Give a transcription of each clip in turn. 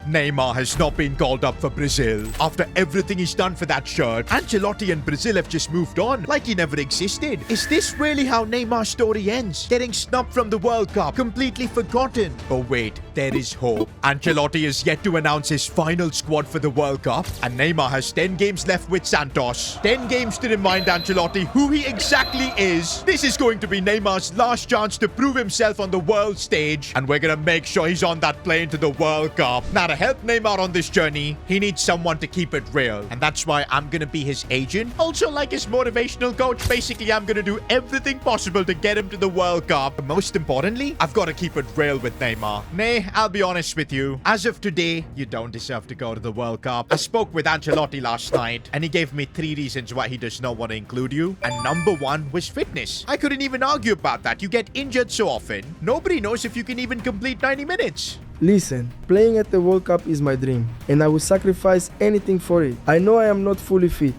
Neymar has not been called up for Brazil. After everything he's done for that shirt, Ancelotti and Brazil have just moved on like he never existed. Is this really how Neymar's story ends? Getting snubbed from the World Cup, completely forgotten. But wait, there is hope. Ancelotti is yet to announce his final squad for the World Cup, and Neymar has 10 games left with Santos. 10 games to remind Ancelotti who he exactly is. This is going to be Neymar's last chance to prove himself on the world stage, and we're gonna make sure he's on that plane to the World Cup. Now, to help Neymar on this journey, he needs someone to keep it real, and that's why I'm gonna be his agent. Also, like his motivational coach, basically I'm gonna do everything possible to get him to the World Cup. But most importantly, I've got to keep it real with Neymar. Nay, I'll be honest with you. As of today, you don't deserve to go to the World Cup. I spoke with Ancelotti last night, and he gave me 3 reasons why he does not want to include you. And number 1 was fitness. I couldn't even argue about that. You get injured so often. Nobody knows if you can even complete 90 minutes. Listen, playing at the World Cup is my dream, and I will sacrifice anything for it. I know I am not fully fit,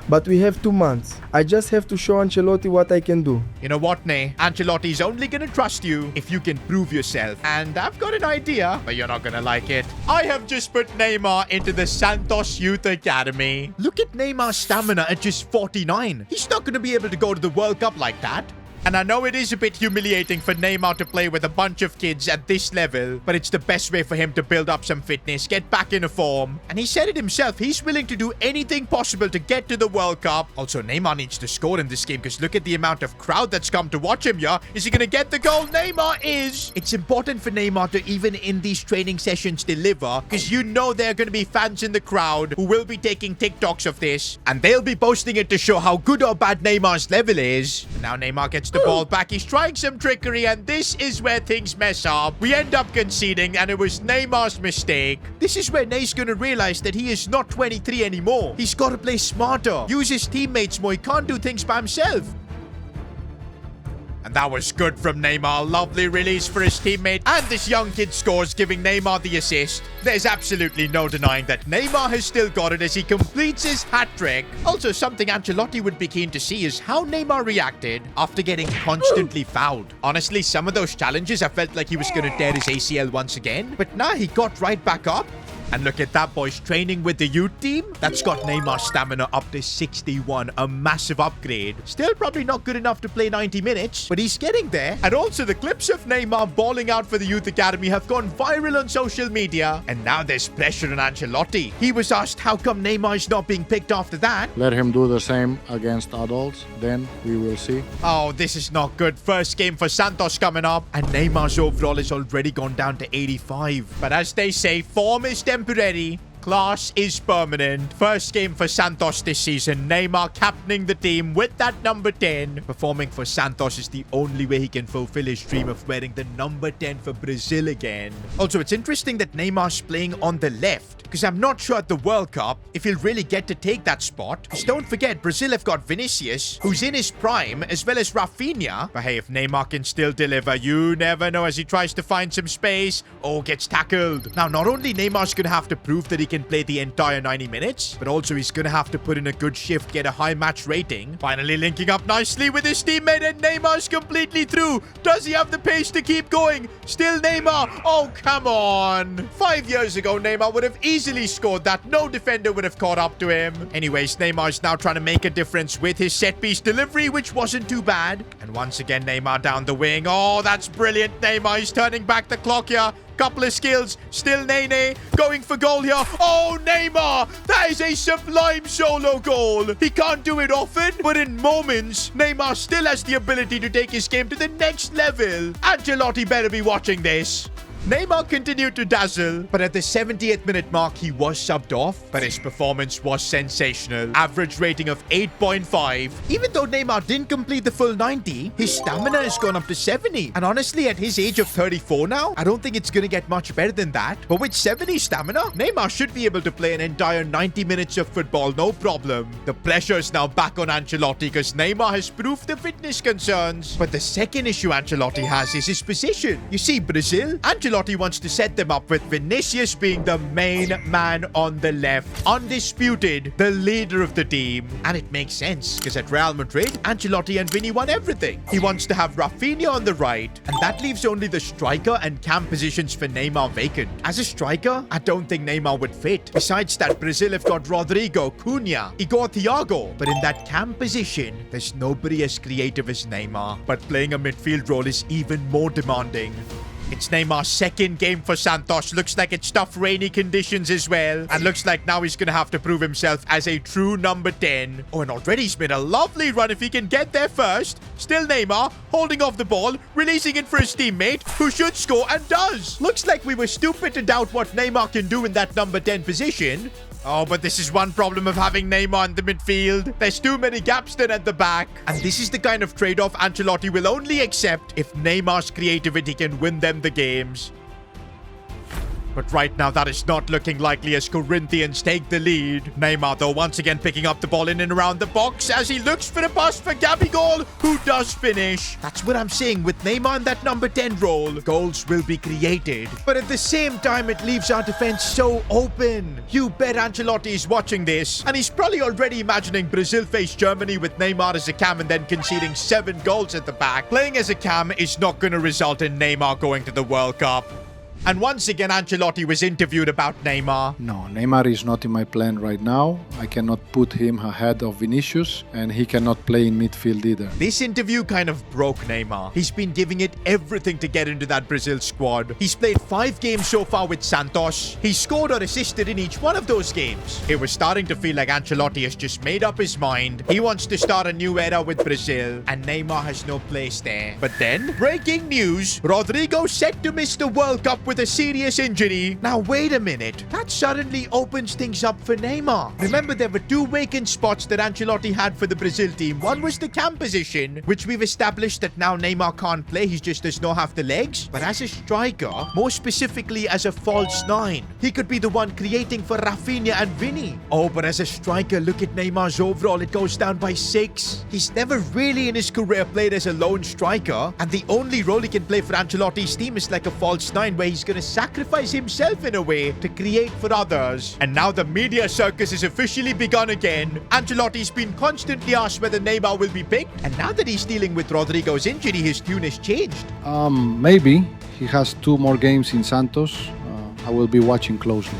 but we have 2 months. I just have to show Ancelotti what I can do. You know what, Ney? Ancelotti's only gonna trust you if you can prove yourself. And I've got an idea, but you're not gonna like it. I have just put Neymar into the Santos Youth Academy. Look at Neymar's stamina at just 49. He's not gonna be able to go to the World Cup like that. And I know it is a bit humiliating for Neymar to play with a bunch of kids at this level, but it's the best way for him to build up some fitness, get back into form. And he said it himself, he's willing to do anything possible to get to the World Cup. Also, Neymar needs to score in this game because look at the amount of crowd that's come to watch him, yeah? Is he going to get the goal? Neymar is! It's important for Neymar to, even in these training sessions, deliver, because you know there are going to be fans in the crowd who will be taking TikToks of this, and they'll be posting it to show how good or bad Neymar's level is. And now Neymar gets the ball back. He's trying some trickery, and this is where things mess up. We end up conceding, and it was Neymar's mistake. This is where Ney's gonna realize that he is not 23 anymore. He's got to play smarter, use his teammates more. He can't do things by himself. And that was good from Neymar. Lovely release for his teammate. And this young kid scores, giving Neymar the assist. There's absolutely no denying that Neymar has still got it as he completes his hat-trick. Also, something Ancelotti would be keen to see is how Neymar reacted after getting constantly fouled. Honestly, some of those challenges, I felt like he was going to tear his ACL once again. But now he got right back up. And look at that, boys, training with the youth team. That's got Neymar's stamina up to 61, a massive upgrade. Still probably not good enough to play 90 minutes, but he's getting there. And also, the clips of Neymar balling out for the youth academy have gone viral on social media. And now there's pressure on Ancelotti. He was asked how come Neymar is not being picked after that. Let him do the same against adults, then we will see. Oh, this is not good. First game for Santos coming up, and Neymar's overall has already gone down to 85. But as they say, form is temporary, class is permanent. First game for Santos this season. Neymar captaining the team with that number 10. Performing for Santos is the only way he can fulfill his dream of wearing the number 10 for Brazil again. Also, it's interesting that Neymar's playing on the left, because I'm not sure at the World Cup if he'll really get to take that spot. Because don't forget, Brazil have got Vinicius, who's in his prime, as well as Rafinha. But hey, if Neymar can still deliver, you never know as he tries to find some space. Oh, gets tackled. Now, not only Neymar's going to have to prove that he can play the entire 90 minutes, but also he's going to have to put in a good shift, get a high match rating. Finally linking up nicely with his teammate, and Neymar's completely through. Does he have the pace to keep going? Still Neymar. Oh, come on. 5 years ago, Neymar would have easily scored that. No defender would have caught up to him. Anyways, Neymar's now trying to make a difference with his set-piece delivery, which wasn't too bad. And once again, Neymar down the wing. Oh, that's brilliant. Neymar is turning back the clock here. Couple of skills. Still Nene going for goal here. Oh, Neymar! That is a sublime solo goal. He can't do it often, but in moments, Neymar still has the ability to take his game to the next level. Ancelotti better be watching this. Neymar continued to dazzle, but at the 70th minute mark, he was subbed off, but his performance was sensational. Average rating of 8.5. Even though Neymar didn't complete the full 90, his stamina has gone up to 70. And honestly, at his age of 34 now, I don't think it's going to get much better than that. But with 70 stamina, Neymar should be able to play an entire 90 minutes of football, no problem. The pressure is now back on Ancelotti because Neymar has proved the fitness concerns. But the second issue Ancelotti has is his position. You see, Brazil, Ancelotti Ancelotti wants to set them up with Vinicius being the main man on the left. Undisputed, the leader of the team. And it makes sense, because at Real Madrid, Ancelotti and Vini won everything. He wants to have Rafinha on the right, and that leaves only the striker and cam positions for Neymar vacant. As a striker, I don't think Neymar would fit. Besides that, Brazil have got Rodrigo, Cunha, Igor Thiago. But in that cam position, there's nobody as creative as Neymar. But playing a midfield role is even more demanding. It's Neymar's second game for Santos. Looks like it's tough rainy conditions as well. And looks like now he's going to have to prove himself as a true number 10. Oh, and already he's made a lovely run if he can get there first. Still Neymar, holding off the ball, releasing it for his teammate, who should score and does. Looks like we were stupid to doubt what Neymar can do in that number 10 position. Oh, but this is one problem of having Neymar in the midfield. There's too many gaps then at the back. And this is the kind of trade-off Ancelotti will only accept if Neymar's creativity can win them the games. But right now, that is not looking likely as Corinthians take the lead. Neymar, though, once again picking up the ball in and around the box as he looks for the pass for Gabigol, who does finish. That's what I'm saying. With Neymar in that number 10 role, goals will be created. But at the same time, it leaves our defense so open. You bet Ancelotti is watching this, and he's probably already imagining Brazil face Germany with Neymar as a cam and then conceding 7 goals at the back. Playing as a cam is not going to result in Neymar going to the World Cup. And once again, Ancelotti was interviewed about Neymar. No, Neymar is not in my plan right now. I cannot put him ahead of Vinicius, and he cannot play in midfield either. This interview kind of broke Neymar. He's been giving it everything to get into that Brazil squad. He's played 5 games so far with Santos. He scored or assisted in each one of those games. It was starting to feel like Ancelotti has just made up his mind. He wants to start a new era with Brazil, and Neymar has no place there. But then, breaking news, Rodrigo set to miss the World Cup with a serious injury. Now wait a minute. That suddenly opens things up for Neymar. Remember, there were 2 vacant spots that Ancelotti had for the Brazil team. One was the cam position, which we've established that now Neymar can't play. He just does not have the legs. But as a striker, more specifically as a false 9, he could be the one creating for Rafinha and Vini. Oh, but as a striker, look at Neymar's overall. It goes down by 6. He's never really in his career played as a lone striker, and the only role he can play for Ancelotti's team is like a false 9, where he's going to sacrifice himself in a way to create for others. And now the media circus has officially begun again. Ancelotti's been constantly asked whether Neymar will be picked, and now that he's dealing with Rodrigo's injury, his tune has changed. Maybe. He has 2 more games in Santos. I will be watching closely.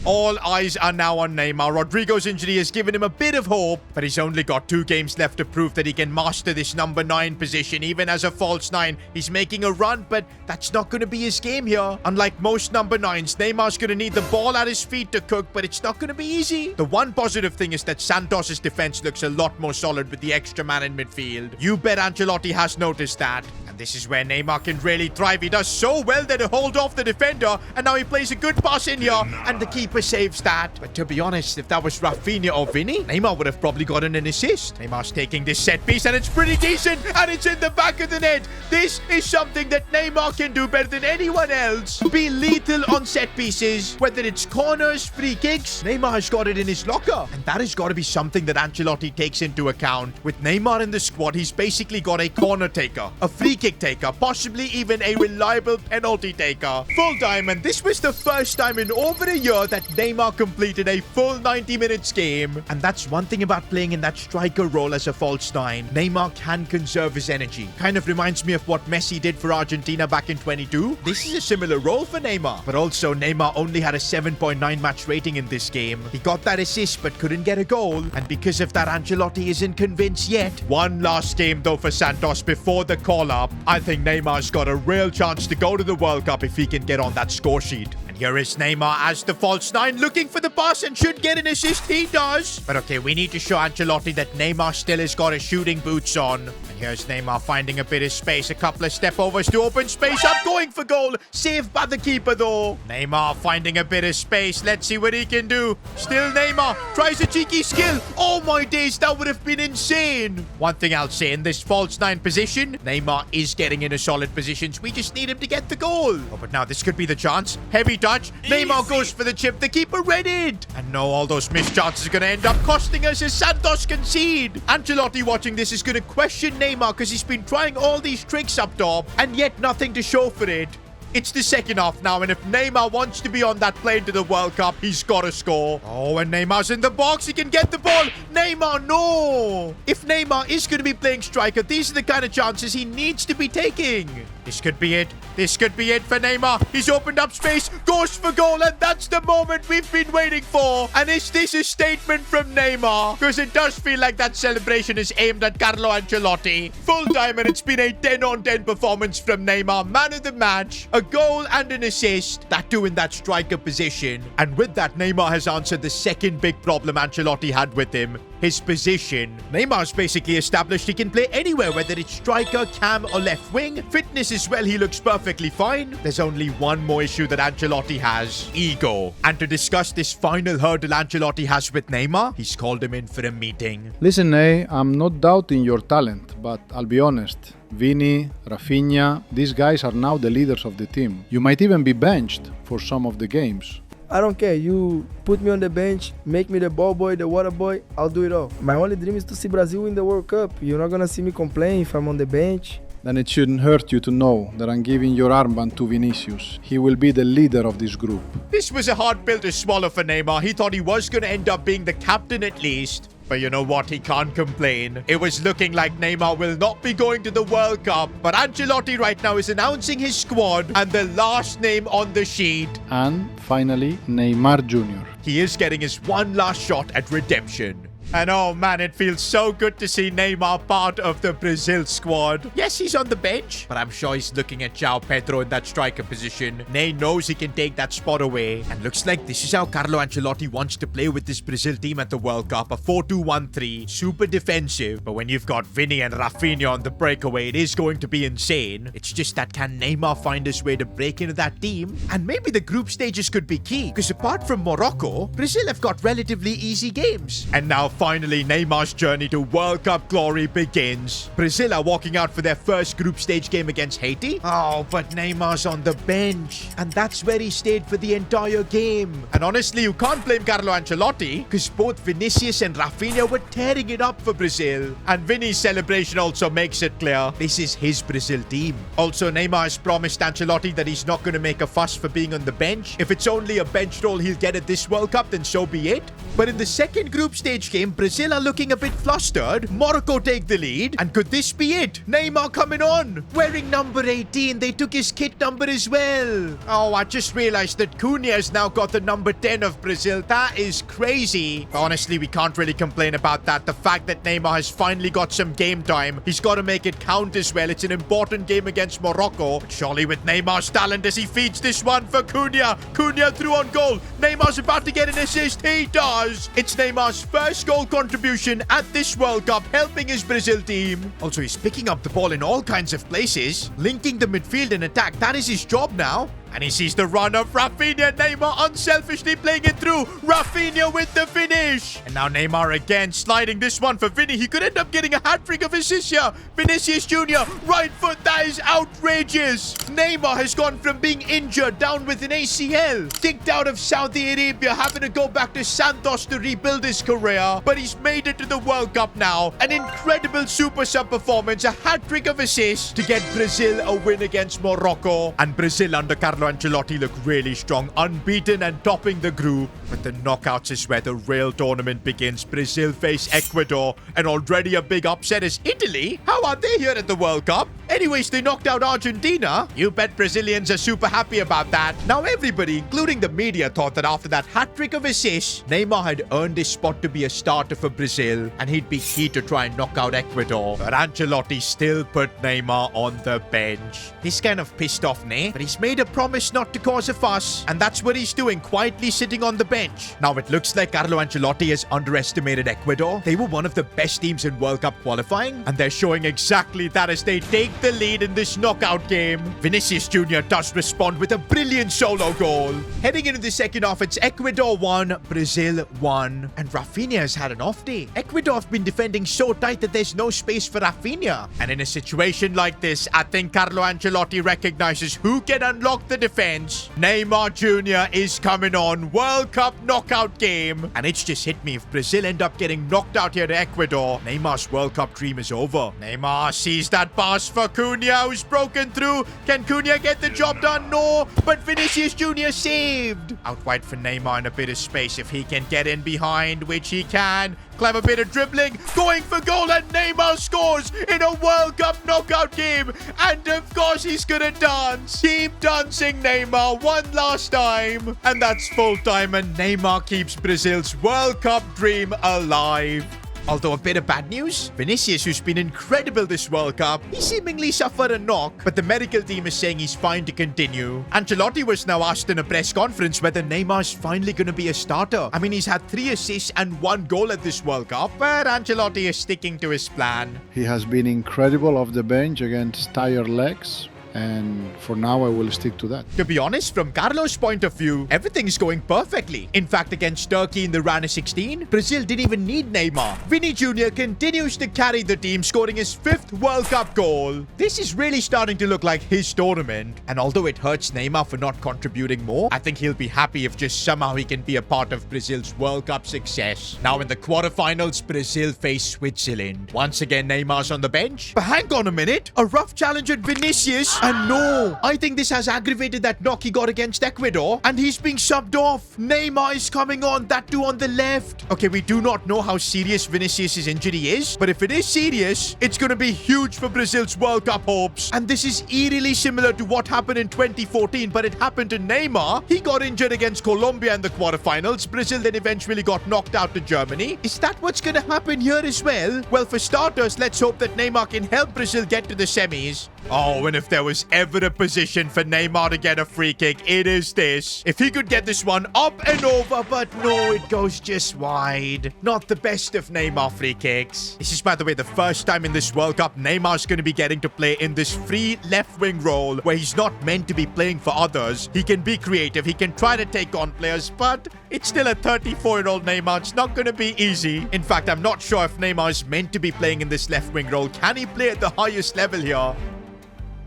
All eyes are now on Neymar. Rodrigo's injury has given him a bit of hope, but he's only got 2 games left to prove that he can master this number 9 position. Even as a false 9, he's making a run, but that's not going to be his game here. Unlike most number 9s, Neymar's going to need the ball at his feet to cook, but it's not going to be easy. The one positive thing is that Santos' defense looks a lot more solid with the extra man in midfield. You bet Ancelotti has noticed that. And this is where Neymar can really thrive. He does so well there to hold off the defender, and now he plays a good pass in here, and the keeper saves that. But to be honest, if that was Rafinha or Vini, Neymar would have probably gotten an assist. Neymar's taking this set piece, and it's pretty decent, and it's in the back of the net. This is something that Neymar can do better than anyone else. Be lethal on set pieces, whether it's corners, free kicks. Neymar has got it in his locker, and that has got to be something that Ancelotti takes into account. With Neymar in the squad, he's basically got a corner taker, a free kick taker, possibly even a reliable penalty taker. Full time, and this was the first time in over a year that Neymar completed a full 90 minutes game. And that's one thing about playing in that striker role as a false 9. Neymar can conserve his energy. Kind of reminds me of what Messi did for Argentina back in 22. This is a similar role for Neymar. But also, Neymar only had a 7.9 match rating in this game. He got that assist but couldn't get a goal. And because of that, Ancelotti isn't convinced yet. One last game though for Santos before the call-up. I think Neymar's got a real chance to go to the World Cup if he can get on that score sheet. And here is Neymar as the false 9 looking for the pass and should get an assist. He does. But okay, we need to show Ancelotti that Neymar still has got his shooting boots on. And here's Neymar finding a bit of space. A couple of step overs to open space up. Going for goal. Saved by the keeper though. Neymar finding a bit of space. Let's see what he can do. Still Neymar tries a cheeky skill. Oh my days, that would have been insane. One thing I'll say, in this false 9 position, Neymar is getting into solid positions. We just need him to get the goal. Oh, but now this could be the chance. Heavy touch. Neymar goes for the chip. The keeper read it. And no, all those missed chances are going to end up costing us as Santos concede. Ancelotti watching this is going to question Neymar because he's been trying all these tricks up top and yet nothing to show for it. It's the second half now, and if Neymar wants to be on that plane to the World Cup, he's got to score. Oh, and Neymar's in the box. He can get the ball. Neymar, no! If Neymar is going to be playing striker, these are the kind of chances he needs to be taking. This could be it. This could be it for Neymar. He's opened up space, goes for goal, and that's the moment we've been waiting for. And is this a statement from Neymar? Because it does feel like that celebration is aimed at Carlo Ancelotti. Full time, and it's been a 10-on-10 performance from Neymar. Man of the match, a goal and an assist. That too in that striker position. And with that, Neymar has answered the second big problem Ancelotti had with him. His position. Neymar's basically established he can play anywhere, whether it's striker, cam, or left wing. Fitness as well, he looks perfectly fine. There's only one more issue that Ancelotti has: ego. And to discuss this final hurdle Ancelotti has with Neymar, he's called him in for a meeting. Listen, Ney, I'm not doubting your talent, but I'll be honest. Vini, Rafinha, these guys are now the leaders of the team. You might even be benched for some of the games. I don't care. You put me on the bench, make me the ball boy, the water boy, I'll do it all. My only dream is to see Brazil win the World Cup. You're not gonna see me complain if I'm on the bench. Then it shouldn't hurt you to know that I'm giving your armband to Vinicius. He will be the leader of this group. This was a hard pill to swallow for Neymar. He thought he was going to end up being the captain at least. But you know what? He can't complain. It was looking like Neymar will not be going to the World Cup. But Ancelotti right now is announcing his squad and the last name on the sheet. And finally, Neymar Jr. He is getting his one last shot at redemption. And oh man, it feels so good to see Neymar part of the Brazil squad. Yes, he's on the bench, but I'm sure he's looking at João Pedro in that striker position. Ney knows he can take that spot away. And looks like this is how Carlo Ancelotti wants to play with this Brazil team at the World Cup. A 4-2-1-3, super defensive. But when you've got Vini and Rafinha on the breakaway, it is going to be insane. It's just that can Neymar find his way to break into that team? And maybe the group stages could be key, because apart from Morocco, Brazil have got relatively easy games. And now finally, Neymar's journey to World Cup glory begins. Brazil are walking out for their first group stage game against Haiti. Oh, but Neymar's on the bench. And that's where he stayed for the entire game. And honestly, you can't blame Carlo Ancelotti, because both Vinicius and Rafinha were tearing it up for Brazil. And Vini's celebration also makes it clear this is his Brazil team. Also, Neymar has promised Ancelotti that he's not going to make a fuss for being on the bench. If it's only a bench role he'll get at this World Cup, then so be it. But in the second group stage game, Brazil are looking a bit flustered. Morocco take the lead. And could this be it? Neymar coming on. Wearing number 18. They took his kit number as well. Oh, I just realized that Cunha has now got the number 10 of Brazil. That is crazy. Honestly, we can't really complain about that. The fact that Neymar has finally got some game time. He's got to make it count as well. It's an important game against Morocco. But surely with Neymar's talent as he feeds this one for Cunha. Cunha through on goal. Neymar's about to get an assist. He does. It's Neymar's first goal contribution at this World Cup, helping his Brazil team. Also, he's picking up the ball in all kinds of places, linking the midfield and attack. That is his job now. And he sees the run of Rafinha. Neymar unselfishly playing it through. Rafinha with the finish. And now Neymar again sliding this one for Vini. He could end up getting a hat-trick of assists here. Vinicius Jr. right foot. That is outrageous. Neymar has gone from being injured down with an ACL, kicked out of Saudi Arabia, having to go back to Santos to rebuild his career. But he's made it to the World Cup now. An incredible super sub performance. A hat-trick of assists to get Brazil a win against Morocco. And Brazil under Carlo Ancelotti look really strong, unbeaten and topping the group. But the knockouts is where the real tournament begins. Brazil face Ecuador, and already a big upset is Italy. How are they here at the World Cup? Anyways, they knocked out Argentina. You bet Brazilians are super happy about that. Now everybody, including the media, thought that after that hat-trick of assists, Neymar had earned his spot to be a starter for Brazil, and he'd be key to try and knock out Ecuador. But Ancelotti still put Neymar on the bench. This kind of pissed off Ney, but he's made a promise not to cause a fuss, and that's what he's doing, quietly sitting on the bench. Now it looks like Carlo Ancelotti has underestimated Ecuador. They were one of the best teams in World Cup qualifying, and they're showing exactly that as they take the lead in this knockout game. Vinicius Jr. does respond with a brilliant solo goal. Heading into the second half, it's Ecuador 1, Brazil 1, and Rafinha has had an off day. Ecuador have been defending so tight that there's no space for Rafinha. And in a situation like this, I think Carlo Ancelotti recognizes who can unlock the defense. Neymar Jr. is coming on. World Cup knockout game. And it's just hit me. If Brazil end up getting knocked out here to Ecuador, Neymar's World Cup dream is over. Neymar sees that pass for Cunha, who's broken through. Can Cunha get the job done? No. But Vinicius Jr. saved. Out wide for Neymar in a bit of space. If he can get in behind, which he can. Clever bit of dribbling, going for goal, and Neymar scores in a World Cup knockout game. And of course, he's gonna dance. Keep dancing, Neymar, one last time. And that's full time, and Neymar keeps Brazil's World Cup dream alive. Although a bit of bad news, Vinicius, who's been incredible this World Cup, he seemingly suffered a knock, but the medical team is saying he's fine to continue. Ancelotti was now asked in a press conference whether Neymar's finally going to be a starter. I mean, he's had 3 assists and 1 goal at this World Cup, but Ancelotti is sticking to his plan. He has been incredible off the bench against tired legs. And for now, I will stick to that. To be honest, from Carlos' point of view, everything's going perfectly. In fact, against Turkey in the round of 16, Brazil didn't even need Neymar. Vinny Jr. continues to carry the team, scoring his 5th World Cup goal. This is really starting to look like his tournament. And although it hurts Neymar for not contributing more, I think he'll be happy if just somehow he can be a part of Brazil's World Cup success. Now in the quarterfinals, Brazil face Switzerland. Once again, Neymar's on the bench. But hang on a minute. A rough challenge at Vinicius. And no, I think this has aggravated that knock he got against Ecuador. And he's being subbed off. Neymar is coming on, that too on the left. Okay, we do not know how serious Vinicius' injury is. But if it is serious, it's going to be huge for Brazil's World Cup hopes. And this is eerily similar to what happened in 2014. But it happened to Neymar. He got injured against Colombia in the quarterfinals. Brazil then eventually got knocked out to Germany. Is that what's going to happen here as well? Well, for starters, let's hope that Neymar can help Brazil get to the semis. Oh, and if there was ever a position for Neymar to get a free kick, it is this. If he could get this one up and over, but no, it goes just wide. Not the best of Neymar free kicks. This is, by the way, the first time in this World Cup Neymar's going to be getting to play in this free left wing role where he's not meant to be playing for others. He can be creative. He can try to take on players, but it's still a 34-year-old Neymar. It's not going to be easy. In fact, I'm not sure if Neymar is meant to be playing in this left wing role. Can he play at the highest level here?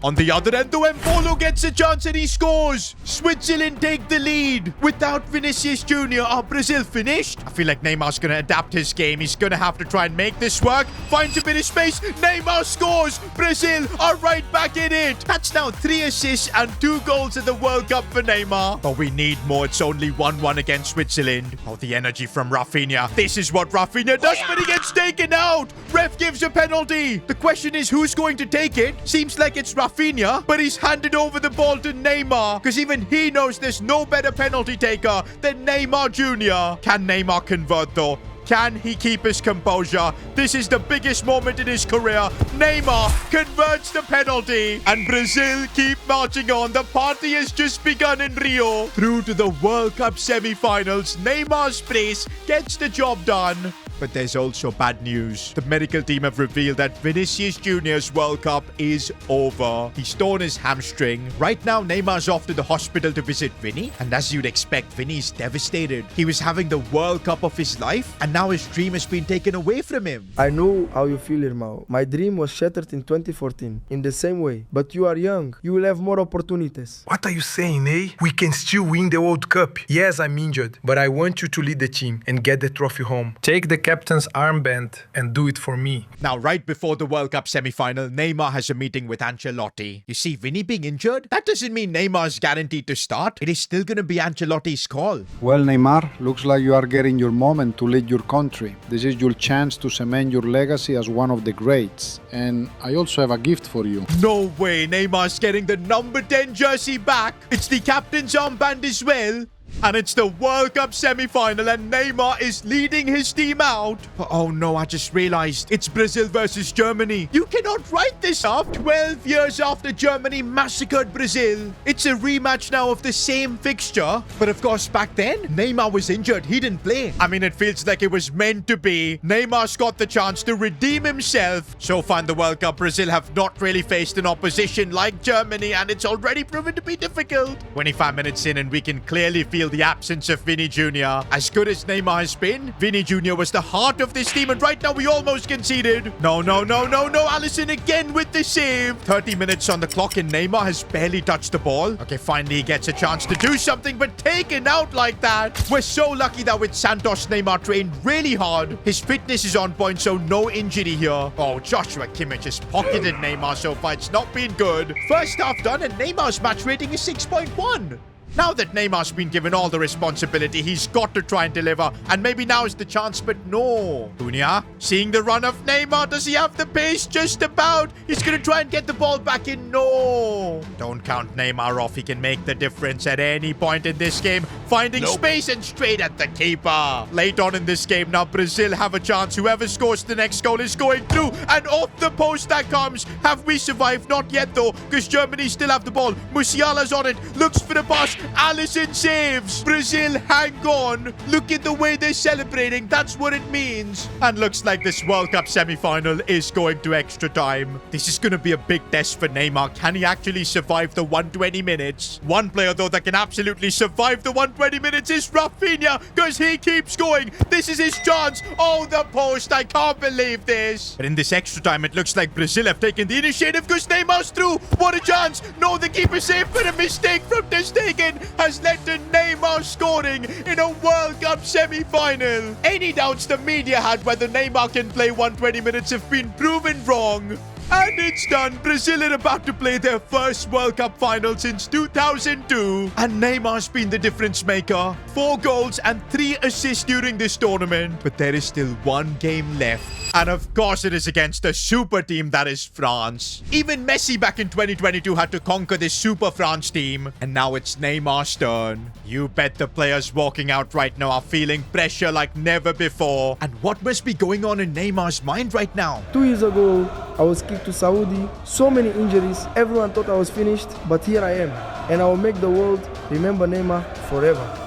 On the other end, though, Embolo gets a chance and he scores. Switzerland take the lead. Without Vinicius Jr., are Brazil finished? I feel like Neymar's going to adapt his game. He's going to have to try and make this work. Finds a bit of space. Neymar scores. Brazil are right back in it. That's now 3 assists and 2 goals in the World Cup for Neymar. But we need more. It's only 1-1 against Switzerland. Oh, the energy from Rafinha. This is what Rafinha does, but he gets taken out. Ref gives a penalty. The question is, who's going to take it? Seems like it's Rafinha, but he's handed over the ball to Neymar because even he knows there's no better penalty taker than Neymar Jr. Can Neymar convert though? Can he keep his composure? This is the biggest moment in his career. Neymar converts the penalty and Brazil keep marching on. The party has just begun in Rio. Through to the World Cup semi-finals, Neymar's brace gets the job done. But there's also bad news. The medical team have revealed that Vinicius Jr.'s World Cup is over. He's torn his hamstring. Right now, Neymar's off to the hospital to visit Vinny. And as you'd expect, Vinny's devastated. He was having the World Cup of his life, and now his dream has been taken away from him. I know how you feel, Irmão. My dream was shattered in 2014, in the same way. But you are young. You will have more opportunities. What are you saying, eh? We can still win the World Cup. Yes, I'm injured, but I want you to lead the team and get the trophy home. Take the captain's armband and do it for me. Now, right before the World Cup semi-final, Neymar has a meeting with Ancelotti. You see, Vinny being injured, that doesn't mean Neymar's guaranteed to start. It is still going to be Ancelotti's call. Well, Neymar, looks like you are getting your moment to lead your country. This is your chance to cement your legacy as one of the greats. And I also have a gift for you. No way, Neymar's getting the number 10 jersey back. It's the captain's armband as well. And it's the World Cup semi-final and Neymar is leading his team out. Oh no, I just realized it's Brazil versus Germany. You cannot write this up. 12 years after Germany massacred Brazil. It's a rematch now of the same fixture. But of course, back then, Neymar was injured. He didn't play. I mean, it feels like it was meant to be. Neymar's got the chance to redeem himself. So far in the World Cup, Brazil have not really faced an opposition like Germany, and it's already proven to be difficult. 25 minutes in and we can clearly feel feel the absence of Vinny Jr. As good as Neymar has been, Vinny Jr. was the heart of this team, and right now we almost conceded. No. Alisson again with the save. 30 minutes on the clock and Neymar has barely touched the ball. Okay, finally he gets a chance to do something, but taken out like that. We're so lucky that with Santos, Neymar trained really hard. His fitness is on point, so no injury here. Oh, Joshua Kimmich has pocketed Neymar so far. It's not been good. First half done, and Neymar's match rating is 6.1. Now that Neymar's been given all the responsibility, he's got to try and deliver. And maybe now is the chance, but no. Cunha, seeing the run of Neymar. Does he have the pace? Just about. He's going to try and get the ball back in. No. Don't count Neymar off. He can make the difference at any point in this game. Finding space and straight at the keeper. Late on in this game, now Brazil have a chance. Whoever scores the next goal is going through. And off the post that comes. Have we survived? Not yet, though, because Germany still have the ball. Musiala's on it. Looks for the pass. Alisson saves. Brazil, hang on. Look at the way they're celebrating. That's what it means. And looks like this World Cup semi-final is going to extra time. This is going to be a big test for Neymar. Can he actually survive the 120 minutes? One player, though, that can absolutely survive the 120 minutes is Rafinha, because he keeps going. This is his chance. Oh, the post. I can't believe this. But in this extra time, it looks like Brazil have taken the initiative because Neymar's through. What a chance. No, the keeper saved, but a mistake from Ter Stegen has led to Neymar scoring in a World Cup semi-final. Any doubts the media had whether Neymar can play 120 minutes have been proven wrong. And it's done. Brazil are about to play their first World Cup final since 2002. And Neymar's been the difference maker. 4 goals and 3 assists during this tournament. But there is still one game left. And of course it is against the super team that is France. Even Messi back in 2022 had to conquer this super France team. And now it's Neymar's turn. You bet the players walking out right now are feeling pressure like never before. And what must be going on in Neymar's mind right now? 2 years ago, I was kicked to Saudi. So many injuries. Everyone thought I was finished, but here I am. And I will make the world remember Neymar forever.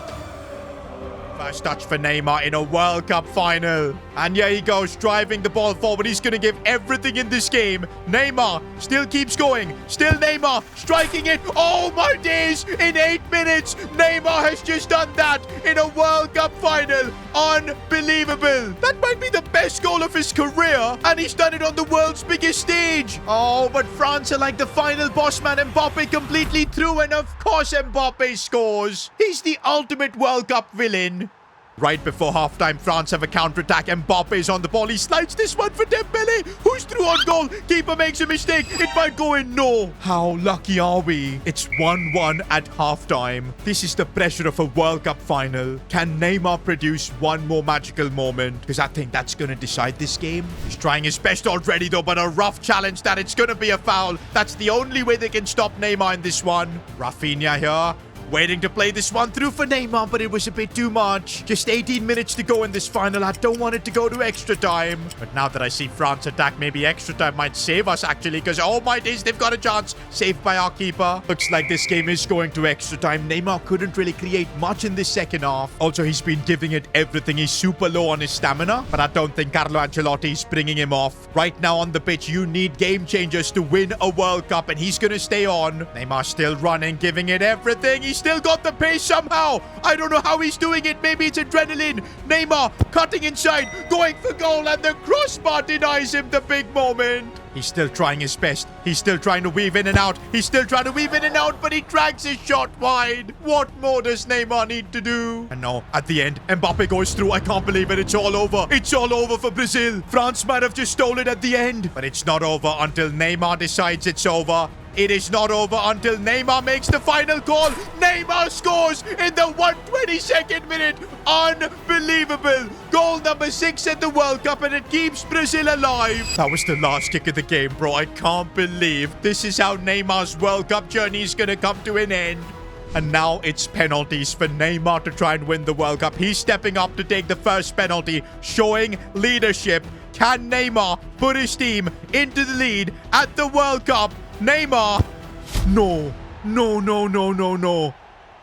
First touch for Neymar in a World Cup final. And here he goes, driving the ball forward. He's going to give everything in this game. Neymar still keeps going. Still Neymar striking it. Oh my days. In 8 minutes, Neymar has just done that in a World Cup final. Unbelievable. That might be the best goal of his career. And he's done it on the world's biggest stage. Oh, but France are like the final boss man. Mbappe completely through. And of course Mbappe scores. He's the ultimate World Cup villain. Right before halftime, France have a counter-attack. Mbappe is on the ball. He slides this one for Dembele, who's through on goal. Keeper makes a mistake. It might go in. No. How lucky are we? It's 1-1 at halftime. This is the pressure of a World Cup final. Can Neymar produce one more magical moment? Because I think that's going to decide this game. He's trying his best already, though, but a rough challenge that it's going to be a foul. That's the only way they can stop Neymar in this one. Rafinha here. Waiting to play this one through for Neymar, but it was a bit too much. Just 18 minutes to go in this final. I don't want it to go to extra time. But now that I see France attack, maybe extra time might save us, actually, because, oh my days, they've got a chance. Saved by our keeper. Looks like this game is going to extra time. Neymar couldn't really create much in this second half. Also, he's been giving it everything. He's super low on his stamina, but I don't think Carlo Ancelotti is bringing him off. Right now on the pitch, you need game changers to win a World Cup, and he's going to stay on. Neymar still running, giving it everything. He's still got the pace somehow. I don't know how he's doing it. Maybe it's adrenaline. Neymar cutting inside, going for goal, and the crossbar denies him the big moment. He's still trying his best. He's still trying to weave in and out. He's still trying to weave in and out, but he drags his shot wide. What more does Neymar need to do? And no, at the end, Mbappe goes through. I can't believe it. It's all over. It's all over for Brazil. France might have just stole it at the end, but it's not over until Neymar decides it's over. It is not over until Neymar makes the final call. Neymar scores in the 122nd minute. Unbelievable. Goal number 6 at the World Cup, and it keeps Brazil alive. That was the last kick of the game, bro. I can't believe this is how Neymar's World Cup journey is going to come to an end. And now it's penalties for Neymar to try and win the World Cup. He's stepping up to take the first penalty, showing leadership. Can Neymar put his team into the lead at the World Cup? Neymar. No.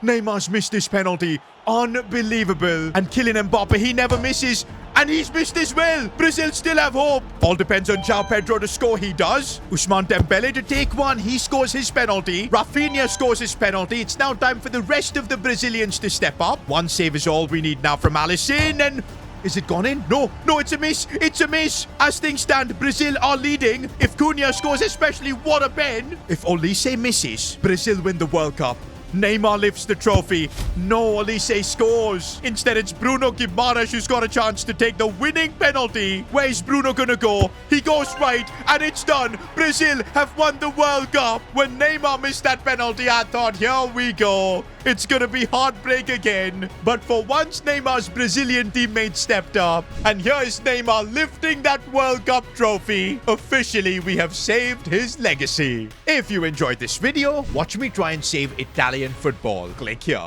Neymar's missed this penalty. Unbelievable. And Kylian Mbappe, he never misses. And he's missed as well. Brazil still have hope. All depends on João Pedro to score. He does. Ousmane Dembele to take one. He scores his penalty. Rafinha scores his penalty. It's now time for the rest of the Brazilians to step up. One save is all we need now from Alisson. And is it gone in? No, it's a miss. It's a miss. As things stand, Brazil are leading. If Cunha scores especially, what a pen. If Olise misses, Brazil win the World Cup. Neymar lifts the trophy. No, Olise scores. Instead, it's Bruno Guimaraes who's got a chance to take the winning penalty. Where's Bruno gonna go? He goes right, and it's done. Brazil have won the World Cup. When Neymar missed that penalty, I thought, here we go. It's gonna be heartbreak again. But for once, Neymar's Brazilian teammate stepped up. And here is Neymar lifting that World Cup trophy. Officially, we have saved his legacy. If you enjoyed this video, watch me try and save Italian football. Click here.